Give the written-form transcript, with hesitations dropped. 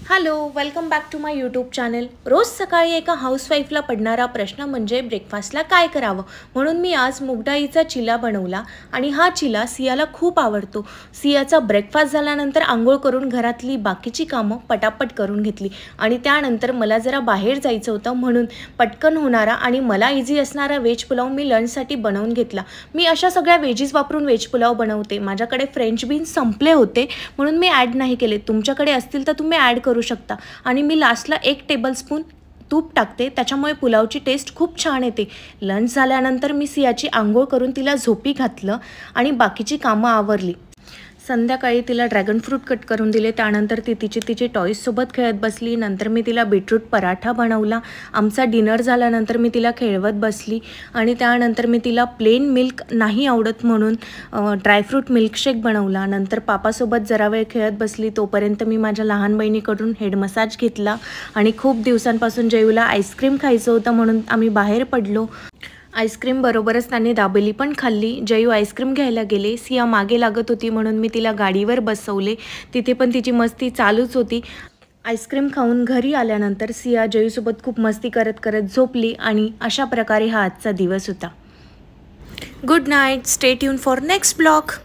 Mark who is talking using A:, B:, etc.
A: Hello, welcome back to my YouTube channel. रोज सकाळी एका हाऊसवाईफला पडणारा प्रश्न म्हणजे ब्रेकफास्टला काय करावं. म्हणून मी आज मूगडाळीचा चिला बनवला आणि हा चिला सियाला खूप आवडतो. सियाचा ब्रेकफास्ट झाल्यानंतर आंघोळ करून घरातली बाकीची कामं पटापट करून घेतली आणि त्यानंतर मला जरा बाहेर जायचं होतं, म्हणून पटकन होणारा आणि मला इझी असणारा व्हेज पुलाव मी लंचसाठी बनवून घेतला. मी अशा सगळ्या व्हेजीज वापरून व्हेज पुलाव बनवते. माझ्याकडे फ्रेंच बीन्स संपले होते म्हणून मी ॲड नाही केले. तुमच्याकडे असतील तर तुम्ही ॲड करू शकता. आणि मी लास्टला 1 टेबलस्पून तूप टाकते, त्याच्यामुळे पुलावची टेस्ट खूप छान येते. लंच झाल्यानंतर मी सियाची आंघोळ करून तिला झोपी घातलं आणि बाकीची कामं आवरली. संध्याकाळी तिला ड्रॅगन फ्रूट कट करून दिले. त्यानंतर ती तिची टॉईजसोबत खेळत बसली. नंतर मी तिला बीटरूट पराठा बनवला. आमचा डिनर झाल्यानंतर मी तिला खेळवत बसली आणि त्यानंतर मी तिला प्लेन मिल्क नाही आवडत म्हणून ड्रायफ्रूट मिल्कशेक बनवला. नंतर पापासोबत जरा वेळ खेळत बसली. तोपर्यंत मी माझ्या लहान बहिणीकडून हेड मसाज घेतला आणि खूप दिवसांपासून जयूला आईस्क्रीम खायचं होतं म्हणून आम्ही बाहेर पडलो. आईस्क्रीम बरोबरच त्याने दाबेली पण खाल्ली. जयू आईस्क्रीम घ्यायला गेले. सिया मागे लागत होती म्हणून मी तिला गाडीवर बसवले. तिथे पण तिची मस्ती चालूच होती. आईस्क्रीम खाऊन घरी आल्यानंतर सिया जयूसोबत खूप मस्ती करत करत झोपली आणि अशा प्रकारे हा आजचा दिवस होता. Good night. Stay tune for next blog.